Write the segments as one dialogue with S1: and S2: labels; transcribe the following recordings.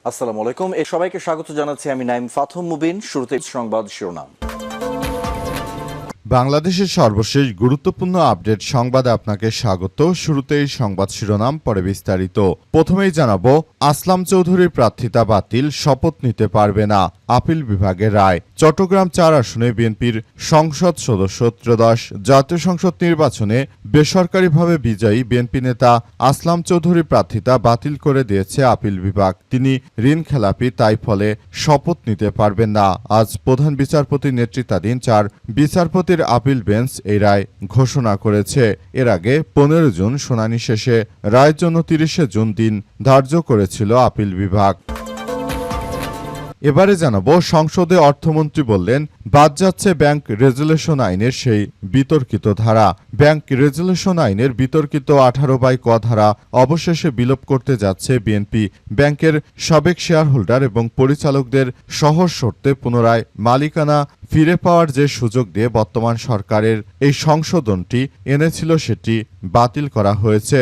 S1: আসসালামু আলাইকুম। সবাইকে স্বাগত জানাচ্ছি আমি নাইম ফাথম মুবিন। শুরুতে সংবাদ শিরোনাম।
S2: বাংলাদেশের সর্বশেষ গুরুত্বপূর্ণ আপডেট সংবাদে আপনাকে স্বাগত। শুরুতেই সংবাদ শিরোনাম, পরে বিস্তারিত। প্রথমেই জানাবো, আসলাম চৌধুরীর প্রার্থিতা বাতিল, শপথ নিতে পারবে না, আপিল বিভাগের রায়। চট্টগ্রাম ৪ আসনে বিএনপির সংসদ সদস্য ত্রয়োদশ জাতীয় সংসদ নির্বাচনে বেসরকারিভাবে বিজয়ী বিএনপি নেতা আসলাম চৌধুরীর প্রার্থিতা বাতিল করে দিয়েছে আপিল বিভাগ। তিনি ঋণখেলাপি, তাই ফলে শপথ নিতে পারবেন না। আজ প্রধান বিচারপতির নেতৃত্বাধীন ৪ বিচারপতির আপিল বেঞ্চ এই রায় ঘোষণা করেছে। এর আগে ১৫ জুন শুনানি শেষে রায়ের জন্য ৩০ জুন দিন ধার্য করেছিল আপিল বিভাগ। এবারে জানাবো, সংসদে অর্থমন্ত্রী বললেন বাদ যাচ্ছে ব্যাংক রেজুলেশন আইনের সেই বিতর্কিত ধারা। ব্যাংক রেজুলেশন আইনের বিতর্কিত 18(ক) ধারা অবশেষে বিলোপ করতে যাচ্ছে বিএনপি। ব্যাংকের সাবেক শেয়ার হোল্ডার এবং পরিচালকদের সহজ শর্তে পুনরায় মালিকানা ফিরে পাওয়ার যে সুযোগ দিয়ে বর্তমান সরকারের এই সংশোধনটি এনেছিল, সেটি বাতিল করা হয়েছে।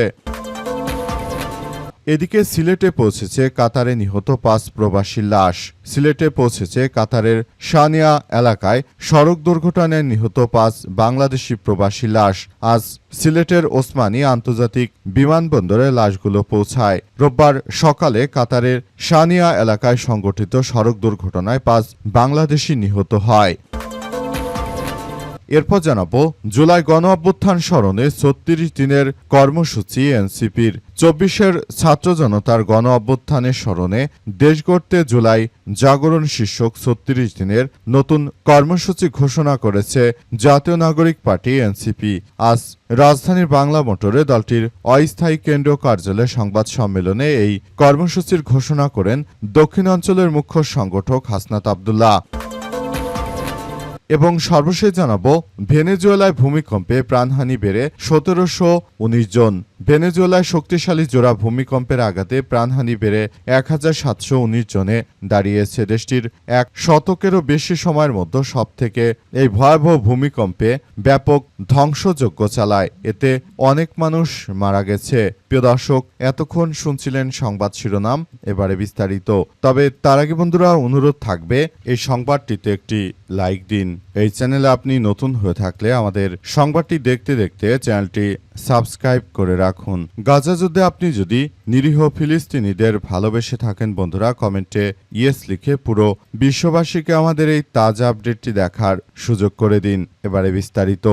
S2: এদিকে সিলেটে পৌঁছেছে কাতারে নিহত ৫ প্রবাসী লাশ। সিলেটে পৌঁছেছে কাতারের সানিয়া এলাকায় সড়ক দুর্ঘটনায় নিহত ৫ বাংলাদেশি প্রবাসী লাশ। আজ সিলেটের ওসমানী আন্তর্জাতিক বিমানবন্দরে লাশগুলো পৌঁছায়। রোববার সকালে কাতারের সানিয়া এলাকায় সংঘটিত সড়ক দুর্ঘটনায় ৫ বাংলাদেশি নিহত হয়। এরপর জানাবো, জুলাই গণ অভ্যুত্থান স্মরণে ৩৬ দিনের কর্মসূচি এনসিপির। ২৪-এর ছাত্র জনতার গণ অভ্যুত্থানের স্মরণে দেশ গড়তে জুলাই জাগরণ শীর্ষক ৩৬ দিনের নতুন কর্মসূচি ঘোষণা করেছে জাতীয় নাগরিক পার্টি এনসিপি। আজ রাজধানীর বাংলা মোটরে দলটির অস্থায়ী কেন্দ্রীয় কার্যালয়ে সংবাদ সম্মেলনে এই কর্মসূচির ঘোষণা করেন দক্ষিণাঞ্চলের মুখ্য সংগঠক হাসনাত আব্দুল্লাহ। এবং সর্বশেষ জানাবো, ভেনেজুয়েলায় ভূমিকম্পে প্রাণহানি বেড়ে ১৭১৯ জন। ভেনেজুয়েলায় শক্তিশালী জোড়া ভূমিকম্পের আঘাতে প্রাণহানি বেড়ে ১৭১৯ জনে দাঁড়িয়েছে। দেশটির এক শতকেরও বেশি সময়ের মধ্যে সবথেকে এই ভয়াবহ ভূমিকম্পে ব্যাপক ধ্বংসযজ্ঞ চালায়। এতে অনেক মানুষ মারা গেছে। প্রিয় দর্শক, এতক্ষণ শুনছিলেন সংবাদ শিরোনাম, এবারে বিস্তারিত। তবে তার আগে বন্ধুরা, অনুরোধ থাকবে এই সংবাদটিতে একটি লাইক দিন। এই চ্যানেলে আপনি নতুন হয়ে থাকলে আমাদের সংবাদটি দেখতে দেখতে চ্যানেলটি সাবস্ক্রাইব করে রাখুন। গাজা যুদ্ধে আপনি যদি নিরীহ ফিলিস্তিনিদের ভালোবেসে থাকেন বন্ধুরা, কমেন্টে ইয়েস লিখে পুরো বিশ্ববাসীকে আমাদের এই তাজা আপডেটটি দেখার সুযোগ করে দিন। এবারে বিস্তারিত।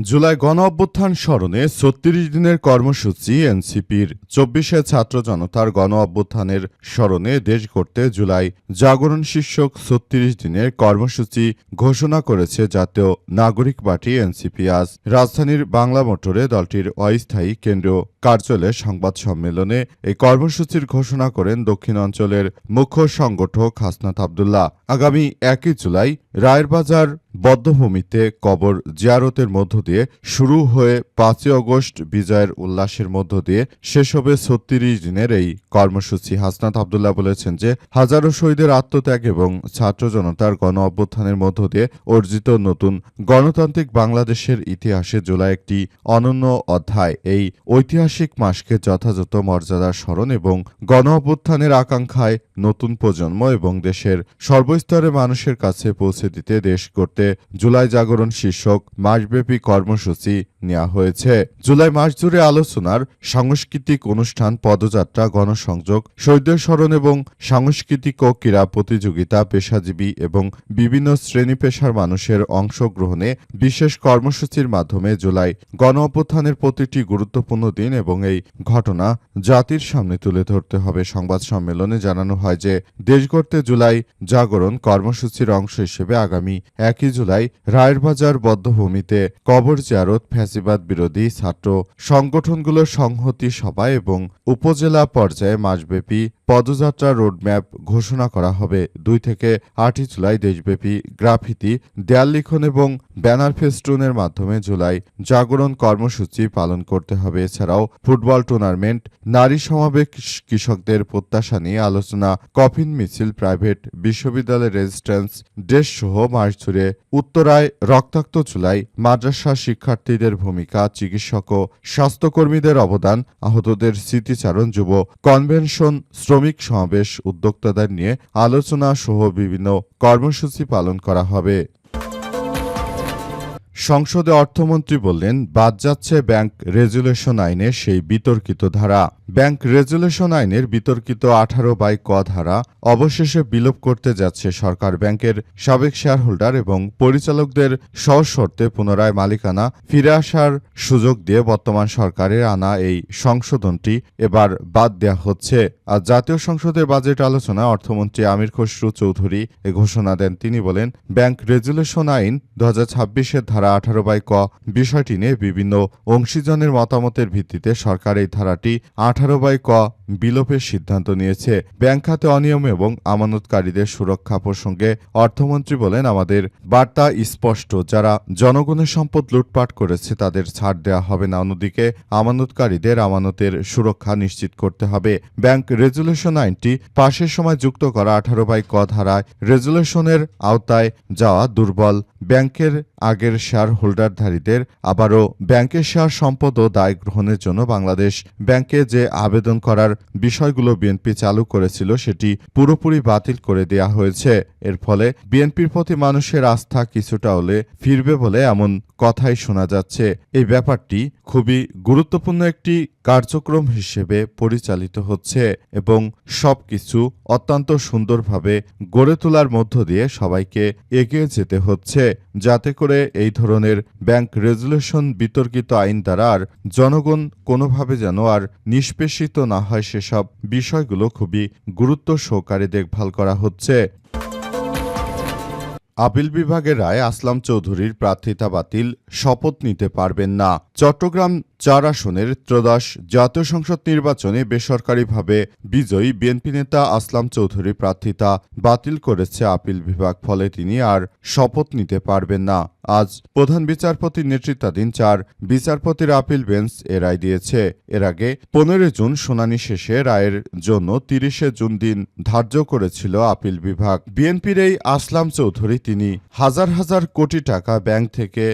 S2: জুলাই গণ অভ্যুত্থান স্মরণে ৩৬ দিনের কর্মসূচি এনসিপির। ২৪-এ ছাত্র জনতার গণ অভ্যুত্থানের স্মরণে দেশ গড়তে জুলাই জাগরণ শীর্ষক ৩৬ দিনের কর্মসূচি ঘোষণা করেছে জাতীয় নাগরিক পার্টি এনসিপি। আজ রাজধানীর বাংলা মোটরে দলটির অস্থায়ী কেন্দ্রীয় কার্যালয়ে সংবাদ সম্মেলনে এই কর্মসূচির ঘোষণা করেন দক্ষিণাঞ্চলের মুখ্য সংগঠক হাসনাত আব্দুল্লাহ। আগামী ১ জুলাই রায়েরবাজার বধ্যভূমিতে কবর জিয়ারতের মধ্য দিয়ে শুরু হয়ে ৫ আগস্ট বিজয়ের উল্লাসের মধ্য দিয়ে শেষ হবে ৩৬ দিনের এই কর্মসূচি। হাসনাত আব্দুল্লাহ বলেছেন যে হাজারো শহীদের আত্মত্যাগ এবং ছাত্র জনতার গণ অভ্যুত্থানের মধ্য দিয়ে অর্জিত নতুন গণতান্ত্রিক বাংলাদেশের ইতিহাসে জুলাই একটি অনন্য অধ্যায়। এই ঐতিহাসিক মাসকে যথাযথ মর্যাদার স্মরণ এবং গণ অভ্যুত্থানের আকাঙ্ক্ষায় নতুন প্রজন্ম এবং দেশের সর্বস্তরের মানুষের কাছে পৌঁছে দিতে দেশ করতে জুলাই জাগরণ শীর্ষক মাসব্যাপী কর্মসূচি নেওয়া হয়েছে। জুলাই মাস জুড়ে আলোচনার, সাংস্কৃতিক অনুষ্ঠান, পদযাত্রা, গণসংযোগ, শহীদদের স্মরণ এবং সাংস্কৃতিক ও ক্রীড়া প্রতিযোগিতা, পেশাজীবী এবং বিভিন্ন শ্রেণী পেশার মানুষের অংশগ্রহণে বিশেষ কর্মসূচির মাধ্যমে জুলাই গণ অভ্যুত্থানের প্রতিটি গুরুত্বপূর্ণ দিন এবং এই ঘটনা জাতির সামনে তুলে ধরতে হবে। সংবাদ সম্মেলনে জানানো হয় যে দেশ গড়তে জুলাই জাগরণ কর্মসূচির অংশ হিসেবে আগামী ১ জুলাই রায়েরবাজার বধ্যভূমিতে কবর জিয়ারত, ফ্যাসিবাদ বিরোধী ছাত্র সংগঠনগুলোর সংহতি সভা এবং উপজেলা পর্যায়ে মাসব্যাপী পদযাত্রা রোডম্যাপ ঘোষণা করা হবে। 2 থেকে 8 জুলাই দেশব্যাপী গ্রাফিতি, দেয়াল লিখন এবং ব্যানার ফেস্টুনের মাধ্যমে জুলাই জাগরণ কর্মসূচি পালন করতে হবে। এছাড়াও ফুটবল টুর্নামেন্ট, নারী সমাবেশ, কৃষকদের প্রত্যাশা নিয়ে আলোচনা, কফিন মিছিল, প্রাইভেট বিশ্ববিদ্যালয়ের রেজিস্ট্যান্স ড্রেস সহ মাস জুড়ে উত্তরায় রক্তাক্ত জুলাই, মাদ্রাসা শিক্ষার্থীদের ভূমিকা, চিকিৎসক ও স্বাস্থ্যকর্মীদের অবদান, আহতদের স্মৃতিচারণ, যুব কনভেনশন, শ্রমিক সমাবেশ, উদ্যোক্তাদের নিয়ে আলোচনা সহ বিভিন্ন কর্মসূচি পালন করা হবে। সংসদে অর্থমন্ত্রী বললেন, বাদ যাচ্ছে ব্যাংক রেজুলেশন আইনের সেই বিতর্কিত ধারা। ব্যাংক রেজুলেশন আইনের বিতর্কিত 18 ক ধারা অবশেষে বিলোপ করতে যাচ্ছে সরকার। ব্যাংকের সাবেক শেয়ার হোল্ডার এবং পরিচালকদের সহজ শর্তে পুনরায় মালিকানা ফিরে আসার সুযোগ দিয়ে বর্তমান সরকারের আনা এই সংশোধনটি এবার বাদ দেওয়া হচ্ছে। আর জাতীয় সংসদের বাজেট আলোচনায় অর্থমন্ত্রী আমির খসরু চৌধুরী এ ঘোষণা দেন। তিনি বলেন, ব্যাংক রেজুলেশন আইন 2026-এর ধারা 18 ক বিষয়টি নিয়ে বিভিন্ন অংশীজনের মতামতের ভিত্তিতে সরকার এই ধারাটি 18 ক বিলোপের সিদ্ধান্ত নিয়েছে। ব্যাংক খাতে অনিয়ম এবং আমানতকারীদের সুরক্ষা প্রসঙ্গে অর্থমন্ত্রী বলেন, আমাদের বার্তা স্পষ্ট, যারা জনগণের সম্পদ লুটপাট করেছে তাদের ছাড় দেওয়া হবে না। অন্যদিকে আমানতকারীদের আমানতের সুরক্ষা নিশ্চিত করতে হবে। ব্যাংক রেজুলেশন আইনটি পাশের সময় যুক্ত করা 18 ক ধারায় রেজুলেশনের আওতায় যাওয়া দুর্বল ব্যাংকের আগের শেয়ার হোল্ডারধারীদের আবারও ব্যাংকের শেয়ার সম্পদ ও দায় গ্রহণের জন্য বাংলাদেশ ব্যাংকে যে আবেদন করার বিষয়গুলো বিএনপি চালু করেছিল সেটি পুরোপুরি বাতিল করে দেয়া হয়েছে। এর ফলে বিএনপির প্রতি মানুষের আস্থা কিছুটা হলে ফিরবে বলে এমন কথাই শোনা যাচ্ছে। এই ব্যাপারটি খুবই গুরুত্বপূর্ণ একটি কার্যক্রম হিসেবে পরিচালিত হচ্ছে এবং সবকিছু অত্যন্ত সুন্দরভাবে গড়ে তোলার মধ্য দিয়ে সবাইকে এগিয়ে যেতে হচ্ছে, যাতে করে এই ধরনের ব্যাংক রেজুলেশন বিতর্কিত আইন দ্বারা আর জনগণ কোনোভাবে যেন আর নিষ্পেষিত না হয় সেসব বিষয়গুলো খুবই গুরুত্ব সহকারে দেখভাল করা হচ্ছে। আপিল বিভাগের রায়, আসলাম চৌধুরীর প্রার্থিতা বাতিল, শপথ নিতে পারবেন না। চট্টগ্রাম 4 আসনের ত্রয়োদশ জাতীয় সংসদ নির্বাচনে বেসরকারিভাবে বিজয়ী বিএনপি নেতা আসলাম চৌধুরীর প্রার্থিতা বাতিল করেছে আপিল বিভাগ। ফলে তিনি আর শপথ নিতে পারবেন না। আজ প্রধান বিচারপতির নেতৃত্বাধীন 4 বিচারপতির আপিল বেঞ্চ এ রায় দিয়েছে। এর আগে 15 জুন শুনানি শেষে রায়ের জন্য 30 জুন দিন ধার্য করেছিল আপিল বিভাগ। বিএনপির এই আসলাম চৌধুরী তিনি হাজার হাজার কোটি টাকা ব্যাংক থেকে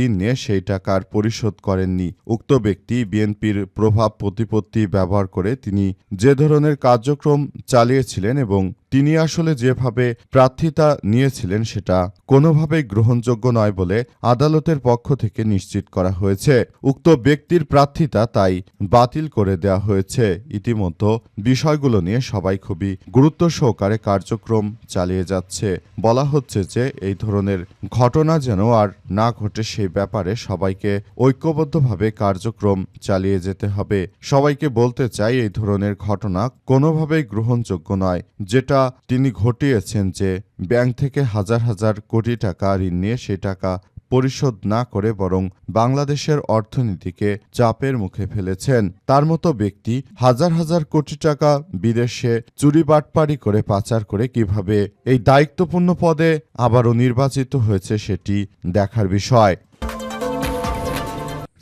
S2: ঋণ নিয়ে সেই টাকার পরিশোধ করেননি। উক্ত ব্যক্তি বিএনপির প্রভাব প্রতিপত্তি ব্যবহার করে তিনি যে ধরনের কার্যক্রম চালিয়েছিলেন এবং তিনি আসলে যেভাবে প্রার্থিতা নিয়েছিলেন সেটা কোনোভাবেই গ্রহণযোগ্য নয় বলে আদালতের পক্ষ থেকে নিশ্চিত করা হয়েছে। উক্ত ব্যক্তির প্রার্থিতা তাই বাতিল করে দেওয়া হয়েছে। ইতিমধ্যে বিষয়গুলো নিয়ে সবাই খুবই গুরুত্ব সহকারে কার্যক্রম চালিয়ে যাচ্ছে। বলা হচ্ছে যে এই ধরনের ঘটনা যেন আর না ঘটে সেই ব্যাপারে সবাইকে ঐক্যবদ্ধভাবে কার্যক্রম চালিয়ে যেতে হবে। সবাইকে বলতে চাই, এই ধরনের ঘটনা কোনোভাবেই গ্রহণযোগ্য নয়। যেটা তিনি ঘটিয়েছেন যে ব্যাংক থেকে হাজার হাজার কোটি টাকা ঋণ নিয়ে সেই টাকা পরিশোধ না করে বরং বাংলাদেশের অর্থনীতিকে চাপের মুখে ফেলেছেন। তার মতো ব্যক্তি হাজার হাজার কোটি টাকা বিদেশে চুরি বাটপারি করে পাচার করে কিভাবে এই দায়িত্বপূর্ণ পদে আবারও নির্বাচিত হয়েছে সেটি দেখার বিষয়।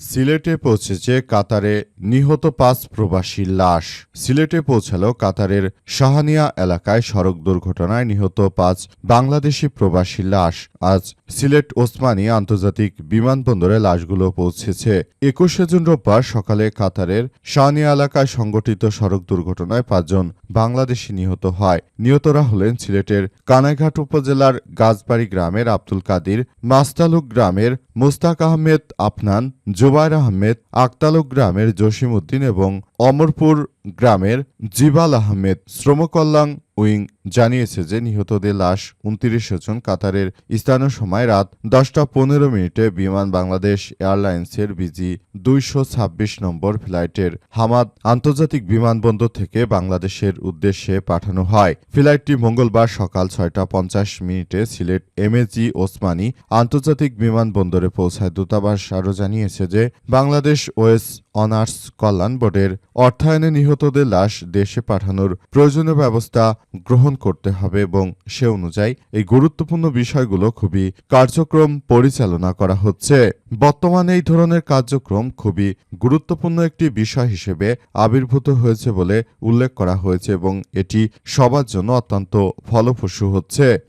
S2: সিলেটে পৌঁছেছে কাতারে নিহত 5 প্রবাসীর লাশ। সিলেটে পৌঁছালো কাতারের শাহানিয়া এলাকায় সড়ক দুর্ঘটনায় নিহত 5 বাংলাদেশি প্রবাসীর লাশ। আজ সিলেট ওসমানী আন্তর্জাতিক বিমানবন্দরে লাশগুলো পৌঁছেছে। 21 জুন রোববার সকালে কাতারের শাহানিয়া এলাকায় সংঘটিত সড়ক দুর্ঘটনায় 5 জন বাংলাদেশি নিহত হয়। নিহতরা হলেন সিলেটের কানাইঘাট উপজেলার গাছবাড়ি গ্রামের আব্দুল কাদির, মাস্তালুক গ্রামের মুস্তাক আহমেদ আফনান, জুবাইর আহমেদ, আকতালুক গ্রামের জসিম উদ্দিন এবং অমরপুর গ্রামের জিবাল আহমেদ। শ্রম কল্যাণ উইং জানিয়েছে যে নিহতদের লাশ 29 জন কাতারের স্থানীয় সময় রাত 10:15 বিমান বাংলাদেশ এয়ারলাইন্সের বিজি 226 নম্বর ফ্লাইটের হামাদ আন্তর্জাতিক বিমানবন্দর থেকে বাংলাদেশের উদ্দেশ্যে পাঠানো হয়। ফ্লাইটটি মঙ্গলবার সকাল 6:50 সিলেট এমএজি ওসমানী আন্তর্জাতিক বিমানবন্দরে পৌঁছায়। দূতাবাস আরও জানিয়েছে যে বাংলাদেশ ওয়েস অনার্স কল্যাণ বোর্ডের অর্থায়নে নিহতদের লাশ দেশে পাঠানোর প্রয়োজনীয় ব্যবস্থা গ্রহণ করতে হবে এবং সে অনুযায়ী এই গুরুত্বপূর্ণ বিষয়গুলো খুবই কার্যক্রম পরিচালনা করা হচ্ছে। বর্তমানে এই ধরনের কার্যক্রম খুবই গুরুত্বপূর্ণ একটি বিষয় হিসেবে আবির্ভূত হয়েছে বলে উল্লেখ করা হয়েছে এবং এটি সবার জন্য অত্যন্ত ফলপ্রসূ হচ্ছে।